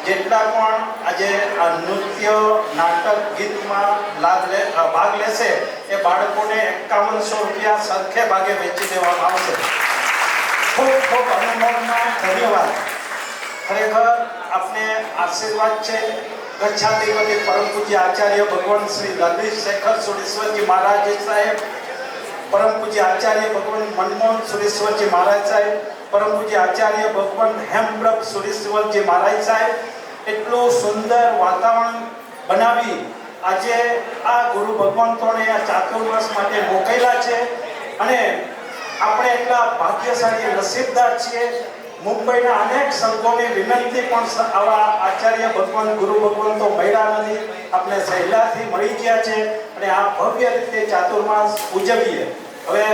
જેટલા પણ આજે આ નૃત્ય નાટક ગીતમાં ભાગ લેશે એ બાળકોને 5100 રૂપિયા સરખે ભાગે વેચી દેવામાં આવશે. ખૂબ ખૂબ અનુમોદના ધન્યવાદ. ખરેખર આપને આશીર્વાદ છે. ગચ્છાધિપતિ પરમ પૂજ્ય આચાર્ય ભગવાન શ્રી લલિત શેખર સુરેશ્વરજી મહારાજ સાહેબ, પરમ પૂજ્ય આચાર્ય ભગવાન મનમોહન સુરેશ્વરજી મહારાજ સાહેબ, પરમ પૂજ્ય આચાર્ય ભગવાન હેમપ્રભ સુરેશ્વરજી મહારાજ સાહેબ એટલું સુંદર વાતાવરણ બનાવી આજે આ ગુરુ ભગવંતોને આ ચાતુર્માસ માટે મોકલ્યા છે. અને આપણે એટલા ભાગ્યશાળી નસીબદાર છીએ. મુંબઈના અનેક સંઘોની વિનંતી પણ આવા આચાર્ય ભગવાન ગુરુ ભગવંતો મળ્યા નથી, આપણે સહેલાથી મળી ગયા છે અને આ ભવ્ય રીતે ચાતુર્માસ ઉજવીએ. હવે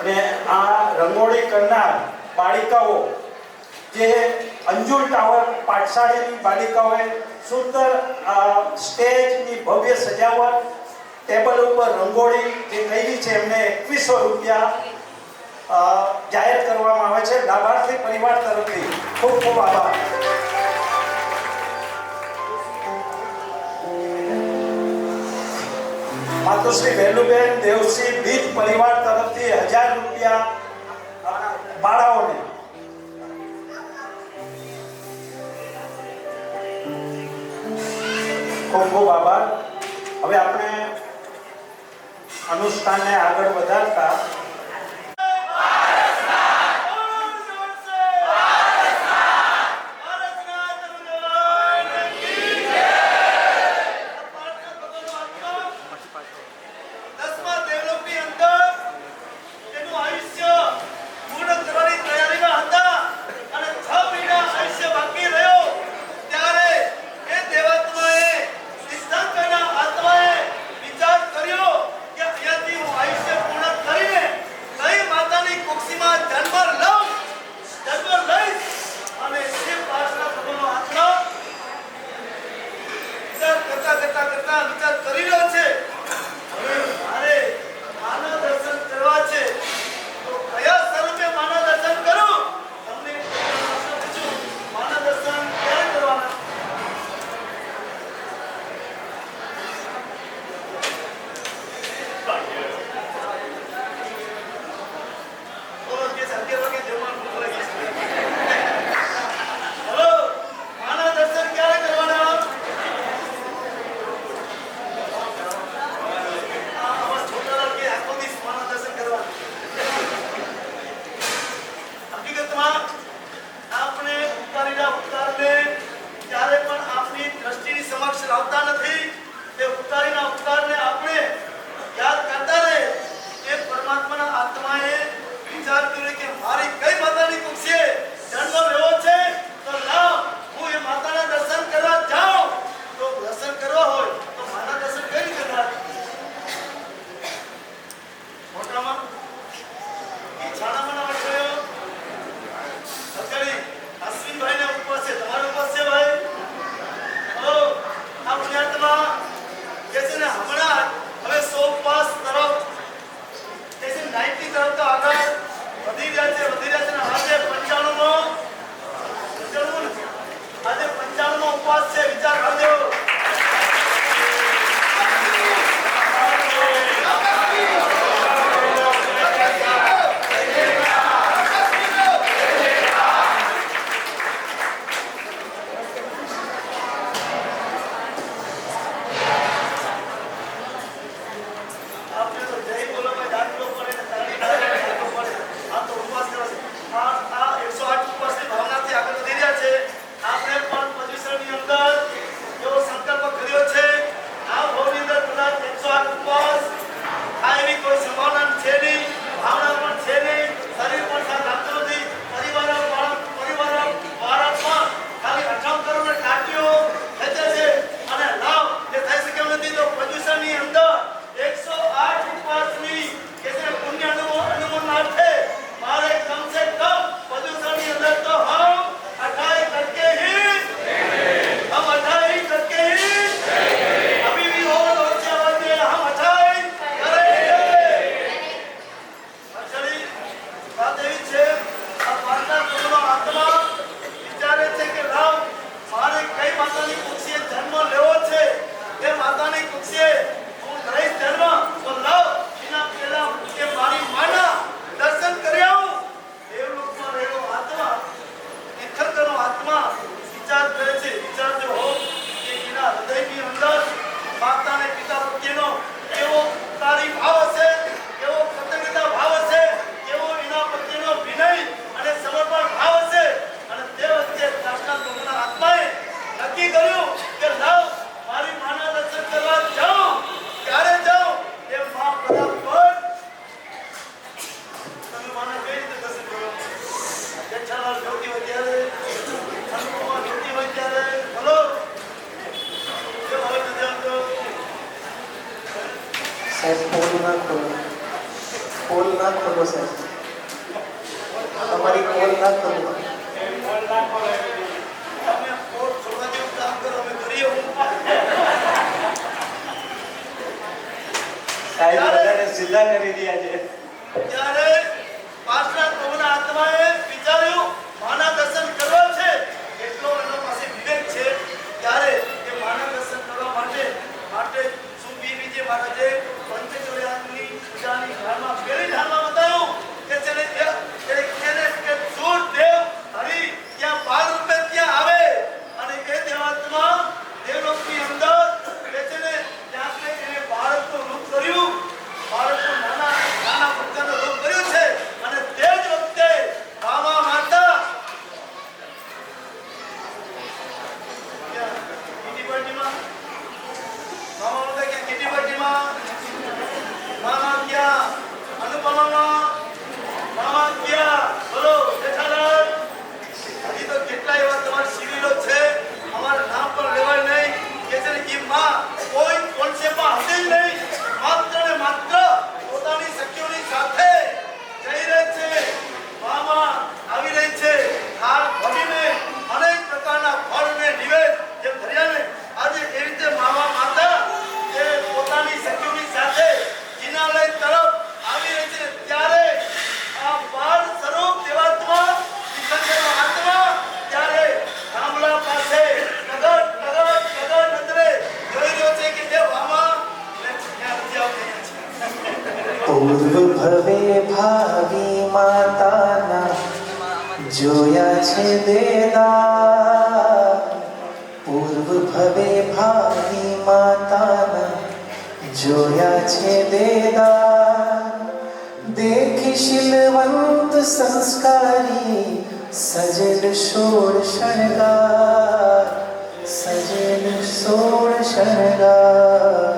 અને આ રંગોળી કરનાર બાળિકાઓ જે અંજુલ ટાવર પાઠશાળાની બાળિકાઓએ સુંદર સ્ટેજની ભવ્ય સજાવટ, ટેબલ ઉપર રંગોળી જે કરી છે એમને 2100 રૂપિયા જાહેર કરવામાં આવે છે લાભાર્થી પરિવાર તરફથી. ખૂબ ખૂબ આભાર. માતુશ્રી વેલુબેન દેવસિંહ બીજ પરિવાર તરફથી 1000 રૂપિયા બાળાઓને. ખૂબ ખૂબ આભાર. હવે આપણે અનુષ્ઠાનને આગળ વધારતા સાહેબ પોલ ના ખોલો સાહેબ, તમારી પોલ ના ખોલો. સાહેબ બધાને સીધા કરી દીધા છે. ત્યારે પાછલા પ્રભુના આત્માએ વિચાર્યું માના દર્શન કરવા છે, એટલો એનો પાસે વિવેક છે. ત્યારે એ માના દર્શન કરવા માટે સુબીબીજી મહારાજે પંચચોર્યાની પૂજાની ધારણા પેલી ધારણા બતાવ્યું કે જેને કે સૂર દેવ હરિ ત્યાં બાળ રૂપે ત્યાં આવે અને એ દેવાત્મા દેવલોકની અંદર કે જેને ત્યાં એને બાળકનું રૂપ કર્યું, બાળકનું નાના ભક્તનું રૂપ કર્યું છે. અને તે જ વખતે મામા માતા કિટીપટીમાં મામા ક્યાં અનુપમામાં મામા ક્યાં બોલો જેઠાલાલ. હજી તો કેટલા એવા તમારા શિબિરો છે, અમારા નામ પણ લેવાય નહીં કે છે માં કોઈ કોન્સેપ્ટમાં હશે જ નહીં, માત્ર ને માત્ર પોતાની સખીઓની સાથે જઈ રહે છે. મામા આવી રહી છે હાલ ભરીને અનેક પ્રકારના ફળ ને નિવેદ જેમ ધર્યા ને આજે એ રીતે મામા માતા એ પોતાની સખીઓની સાથે જિનાલય તરફ આવી રહી છે. ત્યારે આ બાળ સ્વરૂપ દેવાત્મા વિસર્જનનો આત્મા ત્યારે થાંભલા પાસે કગર નજરે જોઈ રહ્યો છે કે તે મામા ત્યાં નથી આવતી. પૂર્વ ભવે ભાવિ માતાના જોયા છે દેદા, પૂર્વ ભવે ભાવિ માતાના જોયા છે દેદા, દેખી શીલવંત સંસ્કારી સજેલ સોળ શણગાર, સજેલ સોળ શણગાર.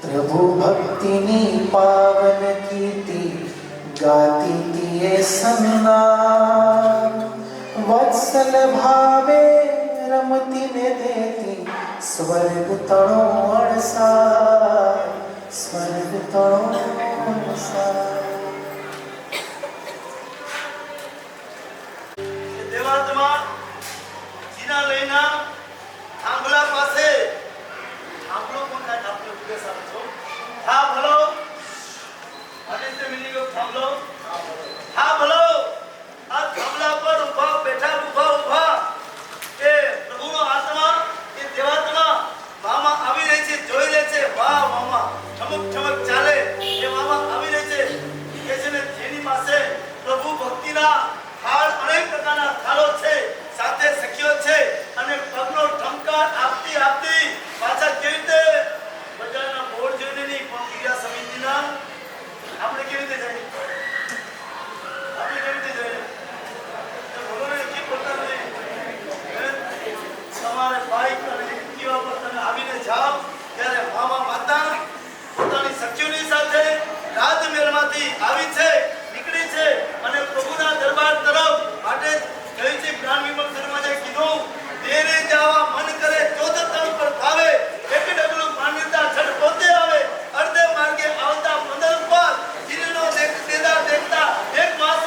પ્રભુ ભક્તિની પાવન કીર્તિ ગાતી તીએ સન્ના, વત્સલ ભાવે રમતી ને દેતી સ્વર્ગ તણો અણસાર, સ્વર્ગ તણો અણસાર. દેવાત્મા જિનાલયના થાંભલા પાસે થાંભલો કોણ કાઢ આપણે ઉપદેશ આપો છો થાંભલો what is the meaning of થાંભલો થાંભલો આ થાંભલા પર ઊભા એ પ્રભુનો આત્મા એ દેવાત્મા મામા આવી રહી છે, જોઈ રહે છે. વાહ મામા ઠમક ચાલે એ મામા આવી રહી છે કે જેને જેની પાસે પ્રભુ ભક્તિના થાળ અનેક પ્રકારના થાળો છે, સાથે સખીઓ છે અને પગનો ઠમકાર આપતી પાછા કેવી રીતે બજારના બોર્ડ જોઈને નહીં પણ ક્રિયા સમિતિના આપણે કેવી રીતે જઈએ બોલો ને કે બોલતા નહીં તમારે બાઈક અને એક્ટિવા પર તમે આવીને જાઓ ત્યારે મામા માતા પોતાની સખીઓની સાથે રાજમહેલમાંથી આવી છે, નીકળી છે અને પ્રભુના દરબાર તરફ માટે ગઈ છે. જ્ઞાન વિમલ શર્માએ કીધું દેરે જાવા મન કરે ચોથ તણ પર ભાવે, એક ડગલું માન્યતા છડ પોતે આવે, અર્ધે માર્ગે આવતા 15 પર જીનો દેખતા એક માસ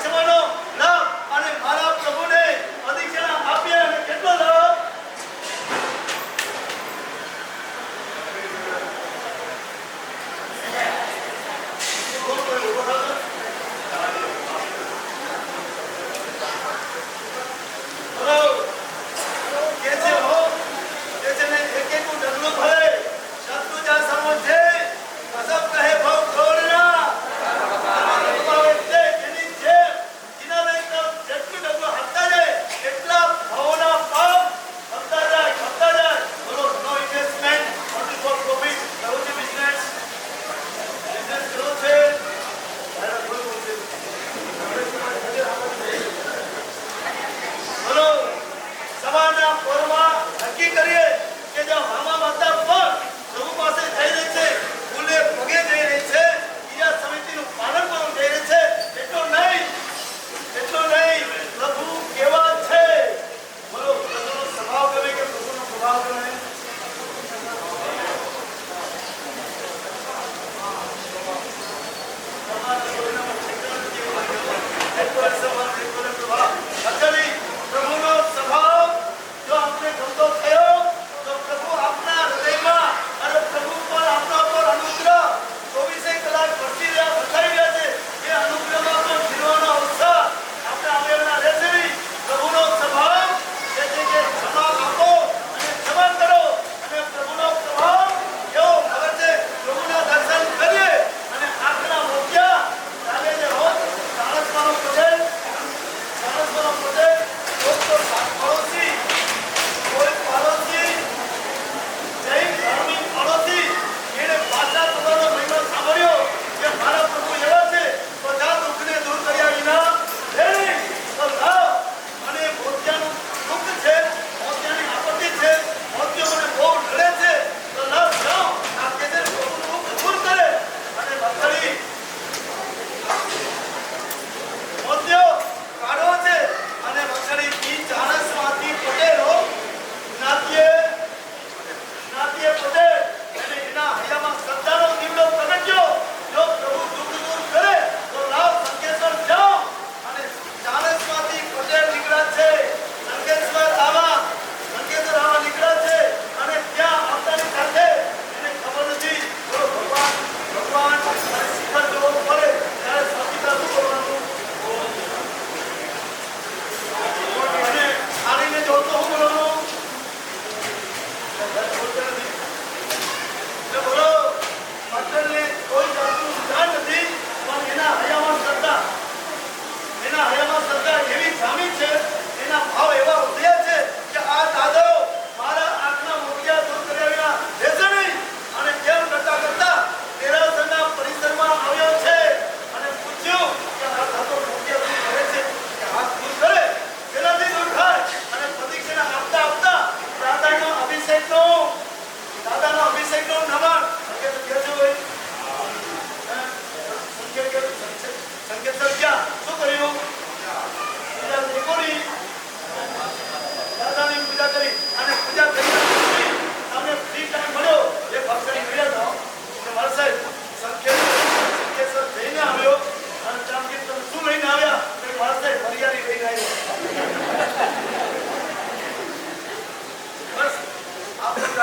છવાનો લાભ અને મારા પ્રભુને અધિક્ષણા આપ્યા અને કેટલો લાભ.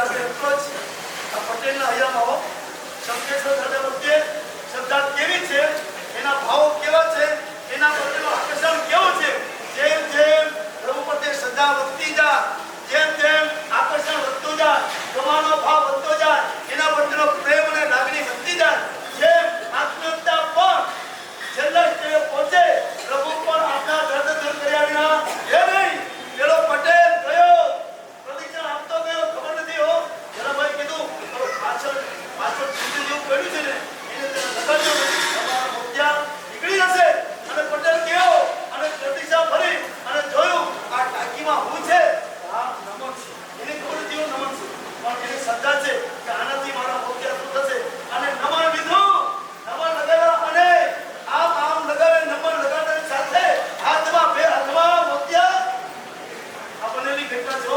આજે એટલો જ આ પટેલના હયામાં હો શંકેશ્વર દાદા વચ્ચે શ્રદ્ધા કેવી છે, એના ભાવો કેવા છે, એના પ્રત્યેનું આકર્ષણ કેવું છે. જેમ જેમ પ્રભુ પ્રત્યે શ્રદ્ધા વધતી જાય, જેમ જેમ આકર્ષણ વધતું જાય, તમારો ભાવ વધતો જાય, એના પ્રત્યેનો પ્રેમ અને લાગણી વધતી જાય, જેમ આત્મીયતા પણ છેલ્લા સ્તરે પહોંચે, પ્રભુ પણ આપણા દર્દ દૂર કર્યા વિના એ નહીં પેલો પટેલ ગયો પ્રદક્ષિણ આપતો ગયો, ખબર નથી હો જરાભાઈ કીધું હવે પાછળ ચૂંટણી જેવું પડ્યું છે ને એને લગાડજો તમારા મોતિયા નીકળી જશે. અને પટેલ ગયો અને પ્રતિષ્ઠા ભરી અને જોયું આ ટાંકીમાં હું છે, આ નમક છે, એને ખબર નથી હું નમક છું, પણ એની શ્રદ્ધા છે કે આનાથી મારા મોતિયા શું થશે. અને નમન લીધું, નમન લગાવ્યા અને આમ લગાવે, નમન લગાવતાની સાથે હાથમાં બે હાથમાં મોતિયા આ બનેલી ઘટના જો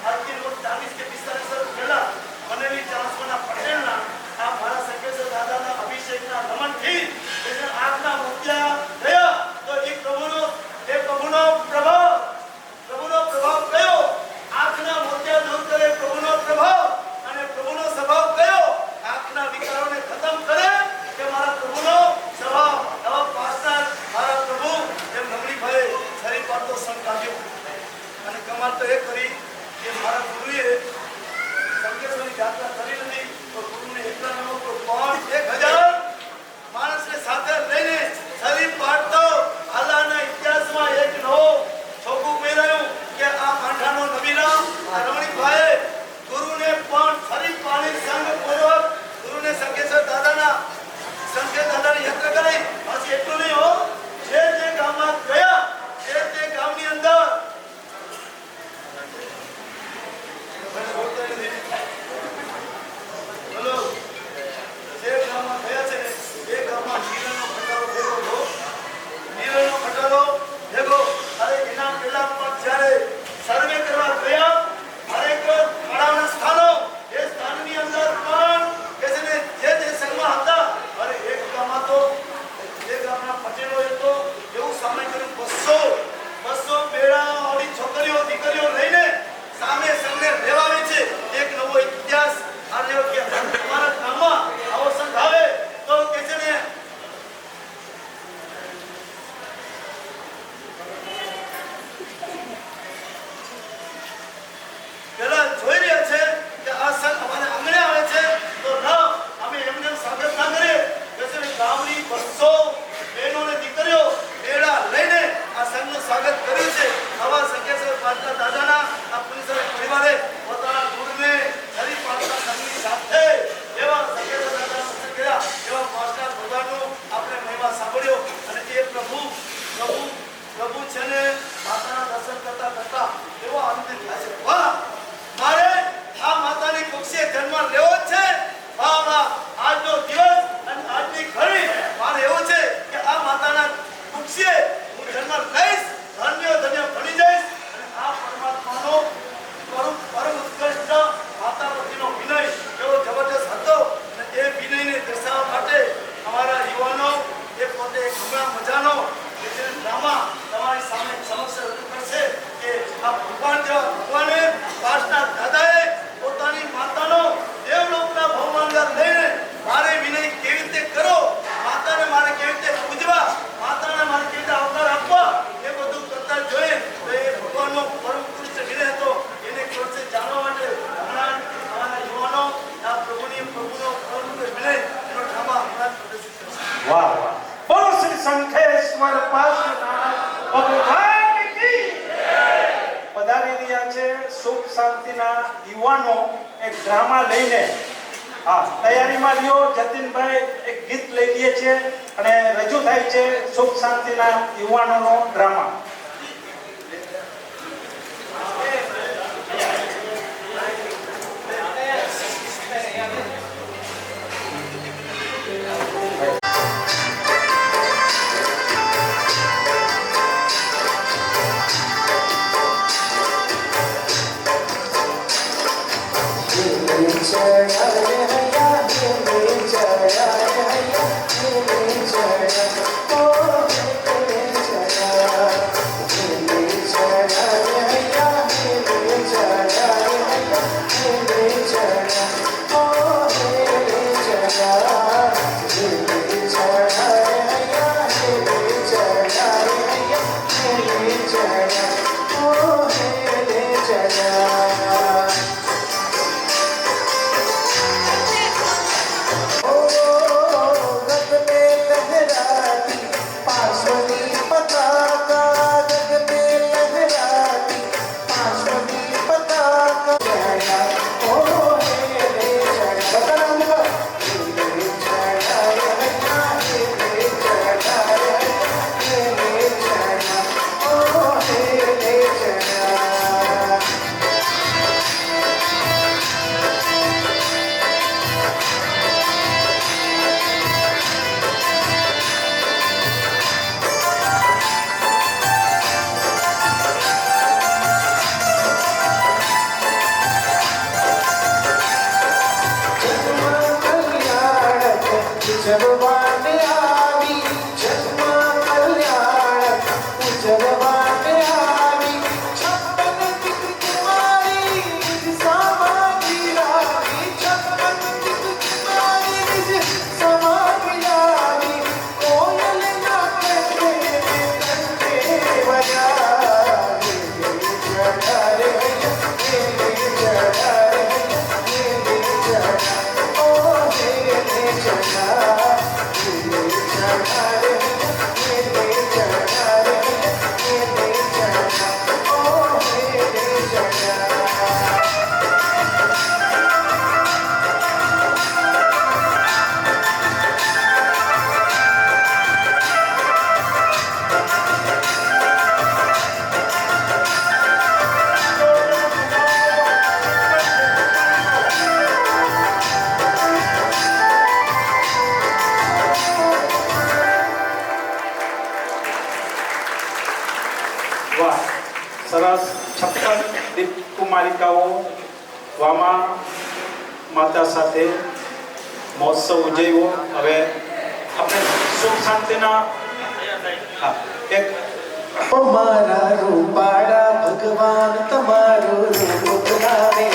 આજથી 40 કે 45 વર્ષ પહેલા બનેલી ચાણસ્માના પટેલના આ મારા સંકેશ્વર દાદાના અભિષેકના નમનથી એને આંખના મોતિયા થયા. તો એ પ્રભુનો પ્રભાવ કયો, આંખના મોતિયા દૂર કરે પ્રભુનો પ્રભાવ, અને પ્રભુનો સ્વભાવ કયો, આંખના વિકારોને ખતમ કરે કે મારા પ્રભુનો સ્વભાવ. હવે પાછળ મારા પ્રભુ એમ નમણીભાઈએ શરીર પાડતો સંગ કાઢ્યો અને કમાલ તો એ કરી કે મારા ગુરુએ સંકેશ્વરની યાત્રા કરી નથી તો ગુરુને એકલા ન હતો પણ 1000 માણસને સાથે લઈને શરીર પાડતો હાલાના ઇતિહાસમાં એક નવો છોકું મેળવ્યું કે આ કાંઠાનો નવીરામ આ રમણીકભાઈએ ગુરુને પણ શરીર પાડી સંગપૂર્વક ગુરુને સંકેશ્વર દાદાની યાત્રા કરી. પછી એટલું નહીં હો, જે ગામમાં ગયા તે ગામની અંદર બોલો જે ગામમાં ગયા છે એ ગામમાં નીરનો ખટારો ભેગો. અરે એના પહેલા પણ જ્યારે સર્વે કરવા ગયા હરેક તળાવના સ્થાનો એ સ્થાનની અંદર પણ કે છે ને જે સંઘમાં હતા. અરે એક ગામમાં તો એ ગામના પટેલોએ તો એવું સામે કર્યું 200 બેડાવાળી છોકરીઓ દીકરીઓ લઈને સામે સંઘને લેવાવે છે. એક નવો ઇતિહાસ અને કે તમારા ગામમાં આવો સંઘ આવે તો કે છે ને પેલા જોઈ રહ્યા છે કે આ સંઘ અમારે આંગણે આવે છે તો ના અમે એમને સ્વાગત ના કરીએ. કે છે ને ગામની 200 બહેનો અને દીકરીઓ બેડા લઈને આ સંઘનું સ્વાગત કર્યું છે. આવા સંકેશ્વર દાદાના આ પરિવારે પોતાના ગુરુને શરીર પાડતા સંઘની સાથે એવા સંકેશ્વર દાદાના દર્શન કર્યા. એવા પાંચના ભગવાનનો આપણે મહિમા સાંભળ્યો અને એ પ્રભુ છે ને માતાના દર્શન કરતા એવો આનંદ થાય છે. વાહ, મારે આ માતાની કુક્ષે જન્મ લેવો જ છે. વાહ, આજનો દિવસ અને આજની ઘડી મારે એવું છે કે આ માતાના કુક્ષે હું જન્મ લઈશ, ધન્ય બની જઈશ અને આ પરમાત્માનો પરમ ઉત્કૃષ્ટ માતા પ્રત્યેનો વિનય એવો જબરજસ્ત હતો. અને એ વિનયને દર્શાવવા માટે અમારા યુવાનો એ પોતે ઘણા મજાનો ડ્રામા તમારી સામે સમક્ષ રજૂ કરશે કે આ ભગવાન જેવા ભગવાને પાસના દાદાએ પોતાની માતાનો દેવલોકના ભવમાનગર લઈને મારે વિનય કેવી રીતે કરો, માતાને મારે કેવી રીતે પૂજવા, માતાને મારે કેવી રીતે આવકાર આપવા, એ બધું કરતા જોઈએ તો એ ભગવાનનો પરમ પુરુષ વિનય હતો. એને કોર્સે જાણવા માટે હમણાં અમારા યુવાનો આ પ્રભુનો પરમ વિનય એનો ડ્રામા હમણાં પ્રદર્શિત કરશે. વાહ વાહ, બોલો શ્રી શંખેશ્વર પાસના ભગવાન કી પધારી રહ્યા છે સુખ શાંતિના યુવાનો એક ડ્રામા લઈને. હા, તૈયારીમાં લ્યો. જતીનભાઈ એક ગીત લઈ લઈએ છે અને રજૂ થાય છે સુખ શાંતિના યુવાનોનો ડ્રામા. Jaya બાળિકાઓ વામા માતા સાથે મહોત્સવ ઉજવ્યો. હવે આપણે સુખ શાંતિના હા એક મારા રૂપાળા ભગવાન તમારું રૂપ લાવે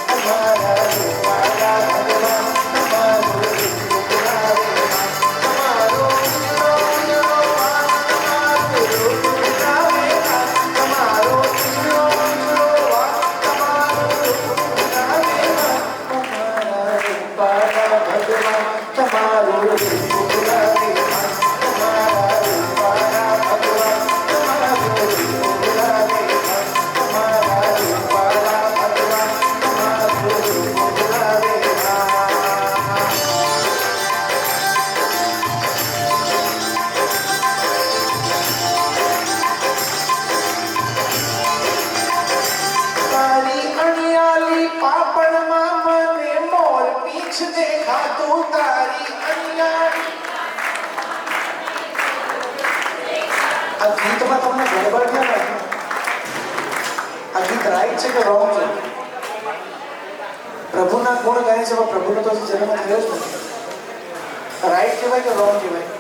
તમારા રૂપાળા ભગવાન તમારું રૂપ લાવે તમારો તમારો રૂપાળા ભગવાન તમારું રૂપ લાવે તમારા રૂપાળા ભગવાન દેખાતું તારી અણિયાળી. આ ગીતમાં તમને ગડબડ ક્યાં લાગે? આ ગીત રાઈટ છે કે રોંગ છે? પ્રભુના ગુણ ગાય છે પણ પ્રભુનો તો જન્મ થયો જ નથી. રાઈટ કહેવાય કે રોંગ કહેવાય?